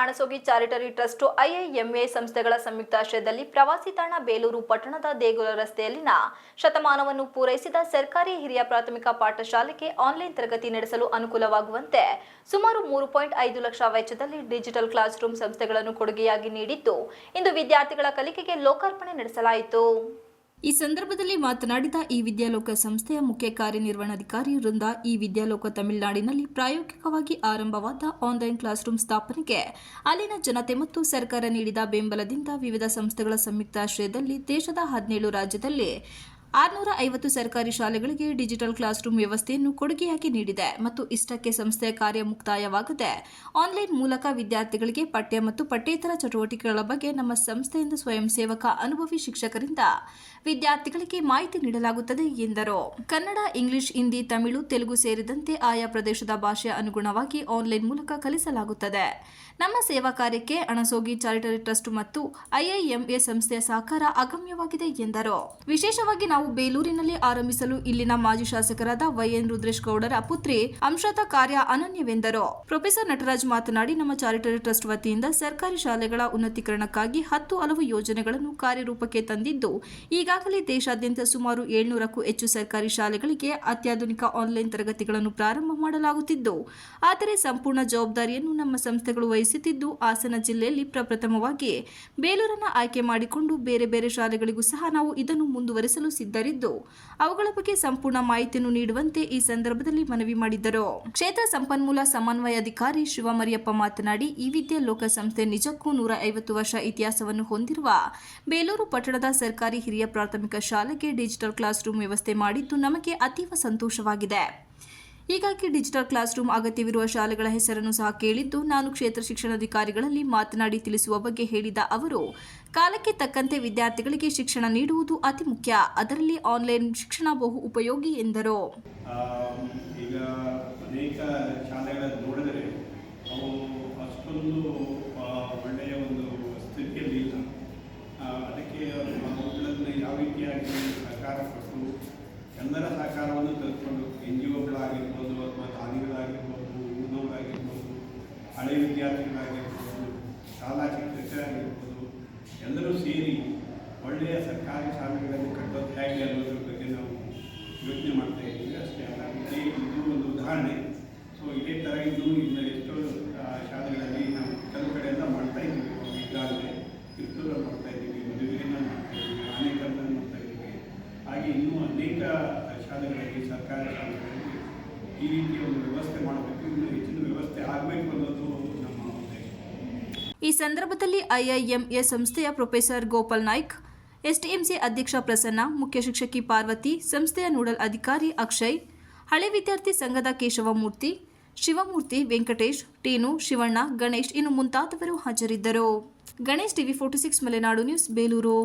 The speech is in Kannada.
ಅಣಸೋಗಿ ಚಾರಿಟರಿ ಟ್ರಸ್ಟ್ ಐಐಎಂಎ ಸಂಸ್ಥೆಗಳ ಸಂಯುಕ್ತಾಶ್ರಯದಲ್ಲಿ ಪ್ರವಾಸಿ ತಾಣ ಬೇಲೂರು ಪಟ್ಟಣದ ದೇಗುಲ ರಸ್ತೆಯಲ್ಲಿನ ಶತಮಾನವನ್ನು ಪೂರೈಸಿದ ಸರ್ಕಾರಿ ಹಿರಿಯ ಪ್ರಾಥಮಿಕ ಪಾಠಶಾಲೆಗೆ ಆನ್ಲೈನ್ ತರಗತಿ ನಡೆಸಲು ಅನುಕೂಲವಾಗುವಂತೆ ಸುಮಾರು 3.5 ಲಕ್ಷ ವೆಚ್ಚದಲ್ಲಿ ಡಿಜಿಟಲ್ ಕ್ಲಾಸ್ ರೂಮ್ ಸಂಸ್ಥೆಗಳನ್ನು ಕೊಡುಗೆಯಾಗಿ ನೀಡಿದ್ದು ಇಂದು ವಿದ್ಯಾರ್ಥಿಗಳ ಕಲಿಕೆಗೆ ಲೋಕಾರ್ಪಣೆ ನಡೆಸಲಾಯಿತು. ಈ ಸಂದರ್ಭದಲ್ಲಿ ಮಾತನಾಡಿದ ಈ ವಿದ್ಯಾಲೋಕ ಸಂಸ್ಥೆಯ ಮುಖ್ಯ ಕಾರ್ಯನಿರ್ವಹಣಾಧಿಕಾರಿ ವೃಂದ, ಈ ವಿದ್ಯಾಲೋಕ ತಮಿಳುನಾಡಿನಲ್ಲಿ ಪ್ರಾಯೋಗಿಕವಾಗಿ ಆರಂಭವಾದ ಆನ್ಲೈನ್ ಕ್ಲಾಸ್ ರೂಮ್ ಸ್ಥಾಪನೆಗೆ ಅಲ್ಲಿನ ಜನತೆ ಮತ್ತು ಸರ್ಕಾರ ನೀಡಿದ ಬೆಂಬಲದಿಂದ ವಿವಿಧ ಸಂಸ್ಥೆಗಳ ಸಂಯುಕ್ತಾಶ್ರಯದಲ್ಲಿ ದೇಶದ 17 ರಾಜ್ಯದಲ್ಲಿ 650 ಸರ್ಕಾರಿ ಶಾಲೆಗಳಿಗೆ ಡಿಜಿಟಲ್ ಕ್ಲಾಸ್ ರೂಮ್ ವ್ಯವಸ್ಥೆಯನ್ನು ಕೊಡುಗೆಯಾಗಿ ನೀಡಿದೆ ಮತ್ತು ಇಷ್ಟಕ್ಕೆ ಸಂಸ್ಥೆಯ ಕಾರ್ಯ ಮುಕ್ತಾಯವಾಗದೆ ಆನ್ಲೈನ್ ಮೂಲಕ ವಿದ್ಯಾರ್ಥಿಗಳಿಗೆ ಪಠ್ಯ ಮತ್ತು ಪಠ್ಯೇತರ ಚಟುವಟಿಕೆಗಳ ಬಗ್ಗೆ ನಮ್ಮ ಸಂಸ್ಥೆಯಿಂದ ಸ್ವಯಂ ಸೇವಕ ಅನುಭವಿ ಶಿಕ್ಷಕರಿಂದ ವಿದ್ಯಾರ್ಥಿಗಳಿಗೆ ಮಾಹಿತಿ ನೀಡಲಾಗುತ್ತದೆ ಎಂದರು. ಕನ್ನಡ, ಇಂಗ್ಲಿಷ್, ಹಿಂದಿ, ತಮಿಳು, ತೆಲುಗು ಸೇರಿದಂತೆ ಆಯಾ ಪ್ರದೇಶದ ಭಾಷೆಯ ಅನುಗುಣವಾಗಿ ಆನ್ಲೈನ್ ಮೂಲಕ ಕಲಿಸಲಾಗುತ್ತದೆ. ನಮ್ಮ ಸೇವಾ ಕಾರ್ಯಕ್ಕೆ ಅಣಸೋಗಿ ಚಾರಿಟರಿ ಟ್ರಸ್ಟ್ ಮತ್ತು ಐಐಎಂಎ ಸಂಸ್ಥೆಯ ಸಹಕಾರ ಅಗಮ್ಯವಾಗಿದೆ ಎಂದರು. ವಿಶೇಷವಾಗಿ ನಾವು ಬೇಲೂರಿನಲ್ಲಿ ಆರಂಭಿಸಲು ಇಲ್ಲಿನ ಮಾಜಿ ಶಾಸಕರಾದ ವೈಎನ್ ರುದ್ರೇಶ್ ಗೌಡರ ಪುತ್ರಿ ಅಂಶತ ಕಾರ್ಯ ಅನನ್ಯವೆಂದರು. ಪ್ರೊಫೆಸರ್ ನಟರಾಜ್ ಮಾತನಾಡಿ, ನಮ್ಮ ಚಾರಿಟರಿ ಟ್ರಸ್ಟ್ ವತಿಯಿಂದ ಸರ್ಕಾರಿ ಶಾಲೆಗಳ ಉನ್ನತೀಕರಣಕ್ಕಾಗಿ 10 ಹಲವು ಯೋಜನೆಗಳನ್ನು ಕಾರ್ಯರೂಪಕ್ಕೆ ತಂದಿದ್ದು ಈಗಾಗಲೇ ದೇಶಾದ್ಯಂತ ಸುಮಾರು 700ಕ್ಕೂ ಹೆಚ್ಚು ಸರ್ಕಾರಿ ಶಾಲೆಗಳಿಗೆ ಅತ್ಯಾಧುನಿಕ ಆನ್ಲೈನ್ ತರಗತಿಗಳನ್ನು ಪ್ರಾರಂಭ ಮಾಡಲಾಗುತ್ತಿದ್ದು, ಆದರೆ ಸಂಪೂರ್ಣ ಜವಾಬ್ದಾರಿಯನ್ನು ನಮ್ಮ ಸಂಸ್ಥೆಗಳು ವಹಿಸುತ್ತಿದ್ದು ಹಾಸನ ಜಿಲ್ಲೆಯಲ್ಲಿ ಪ್ರಪ್ರಥಮವಾಗಿ ಬೇಲೂರನ್ನು ಆಯ್ಕೆ ಮಾಡಿಕೊಂಡು ಬೇರೆ ಬೇರೆ ಶಾಲೆಗಳಿಗೂ ಸಹ ನಾವು ಇದನ್ನು ಮುಂದುವರಿಸಲು ಸಿದ್ಧರಿದ್ದು ಅವುಗಳ ಬಗ್ಗೆ ಸಂಪೂರ್ಣ ಮಾಹಿತಿಯನ್ನು ನೀಡುವಂತೆ ಈ ಸಂದರ್ಭದಲ್ಲಿ ಮನವಿ ಮಾಡಿದ್ದರು. ಕ್ಷೇತ್ರ ಸಂಪನ್ಮೂಲ ಸಮನ್ವಯಾಧಿಕಾರಿ ಶಿವಮರಿಯಪ್ಪ ಮಾತನಾಡಿ, ಈ ವಿದ್ಯಾಲೋಕ ಸಂಸ್ಥೆ ನಿಜಕ್ಕೂ 150 ವರ್ಷ ಇತಿಹಾಸವನ್ನು ಹೊಂದಿರುವ ಬೇಲೂರು ಪಟ್ಟಣದ ಸರ್ಕಾರಿ ಹಿರಿಯ ಪ್ರಾಥಮಿಕ ಶಾಲೆಗೆ ಡಿಜಿಟಲ್ ಕ್ಲಾಸ್ ರೂಮ್ ವ್ಯವಸ್ಥೆ ಮಾಡಿದ್ದು ನಮಗೆ ಅತೀವ ಸಂತೋಷವಾಗಿದೆ. ಹೀಗಾಗಿ ಡಿಜಿಟಲ್ ಕ್ಲಾಸ್ ರೂಮ್ ಅಗತ್ಯವಿರುವ ಶಾಲೆಗಳ ಹೆಸರನ್ನು ಸಹ ಕೇಳಿದ್ದು ನಾನು ಕ್ಷೇತ್ರ ಶಿಕ್ಷಣಾಧಿಕಾರಿಗಳಲ್ಲಿ ಮಾತನಾಡಿ ತಿಳಿಸುವ ಬಗ್ಗೆ ಹೇಳಿದ ಅವರು, ಕಾಲಕ್ಕೆ ತಕ್ಕಂತೆ ವಿದ್ಯಾರ್ಥಿಗಳಿಗೆ ಶಿಕ್ಷಣ ನೀಡುವುದು ಅತಿ ಮುಖ್ಯ, ಅದರಲ್ಲಿ ಆನ್ಲೈನ್ ಶಿಕ್ಷಣ ಬಹು ಉಪಯೋಗಿ ಎಂದರು. ಈಗ ಅನೇಕ ಶಾಲೆಗಳನ್ನು ನೋಡಿದರೆ ಅವು ಅಷ್ಟೊಂದು ಒಳ್ಳೆಯ ಒಂದು ಸ್ಥಿತಿಯಲ್ಲಿ ಇಲ್ಲ. ಅದಕ್ಕೆ ಅವುಗಳನ್ನು ಯಾವ ರೀತಿಯಾಗಿ ಸಹಕಾರ ಕೊಟ್ಟು ಎಲ್ಲರ ಸಹಕಾರವನ್ನು ತೆಗೆದುಕೊಂಡು NGOಗಳಾಗಿರ್ಬೋದು ಅಥವಾ ದಾನಿಗಳಾಗಿರ್ಬೋದು, ಊರಿನವರಾಗಿರ್ಬೋದು, ಹಳೆ ವಿದ್ಯಾರ್ಥಿಗಳಾಗಿರ್ಬೋದು, ಶಾಲಾ ಶಿಕ್ಷಕರಾಗಿರ್ಬೋದು, ಎಲ್ಲರೂ ಸೇರಿ ಒಳ್ಳೆಯ ಸರ್ಕಾರಿ ಶಾಲೆಗಳನ್ನು ಕಟ್ಟೋದು ಹೇಗೆ ಅನ್ನೋದ್ರ ಬಗ್ಗೆ ನಾವು ಯೋಚನೆ ಮಾಡ್ತಾ ಇದ್ದೀವಿ. ಅಷ್ಟೇ ಅಲ್ಲ, ಇದು ಒಂದು ಉದಾಹರಣೆ. ಸೊ ಇದೇ ಥರ ಇನ್ನು ಎಷ್ಟೋ ಶಾಲೆಗಳಲ್ಲಿ ನಾವು ಕೆಲವು ಕಡೆಯಿಂದ ಮಾಡ್ತಾ ಇದ್ದೀವಿ. ಈಗಾಗಲೇ ಕಿತ್ತೂರಲ್ಲಿ ಮಾಡ್ತಾ ಇದ್ದೀವಿ, ಮದುವೆಯನ್ನು ಮಾಡ್ತಾ ಇದ್ದೀವಿ, ಆನೇಕಲ್ನಲ್ಲಿ ಮಾಡ್ತಾ ಇದ್ದೀವಿ. ಹಾಗೆ ಇನ್ನೂ ಅನೇಕ ಶಾಲೆಗಳಲ್ಲಿ, ಸರ್ಕಾರಿ ಶಾಲೆಗಳಲ್ಲಿ ಈ ರೀತಿಯ ಒಂದು ವ್ಯವಸ್ಥೆ ಮಾಡಬೇಕು, ಇನ್ನೂ ಹೆಚ್ಚಿನ ವ್ಯವಸ್ಥೆ ಆಗಬೇಕು ಅನ್ನೋದು ನಮ್ಮ ಉದ್ದೇಶ. ಈ ಸಂದರ್ಭದಲ್ಲಿ ಐಐಎಂಎ ಸಂಸ್ಥೆಯ ಪ್ರೊಫೆಸರ್ ಗೋಪಾಲ್ ನಾಯ್ಕ್, ಎಸ್ಟಿಎಂಸಿ ಅಧ್ಯಕ್ಷ ಪ್ರಸನ್ನ, ಮುಖ್ಯ ಶಿಕ್ಷಕಿ ಪಾರ್ವತಿ, ಸಂಸ್ಥೆಯ ನೋಡಲ್ ಅಧಿಕಾರಿ ಅಕ್ಷಯ್, ಹಳೆ ವಿದ್ಯಾರ್ಥಿ ಸಂಘದ ಕೇಶವಮೂರ್ತಿ, ಶಿವಮೂರ್ತಿ, ವೆಂಕಟೇಶ್, ಟೀನು, ಶಿವಣ್ಣ, ಗಣೇಶ್ ಇನ್ನು ಮುಂತಾದವರು ಹಾಜರಿದ್ದರು. Ganesh, TV 46 Malenadu news, Belur.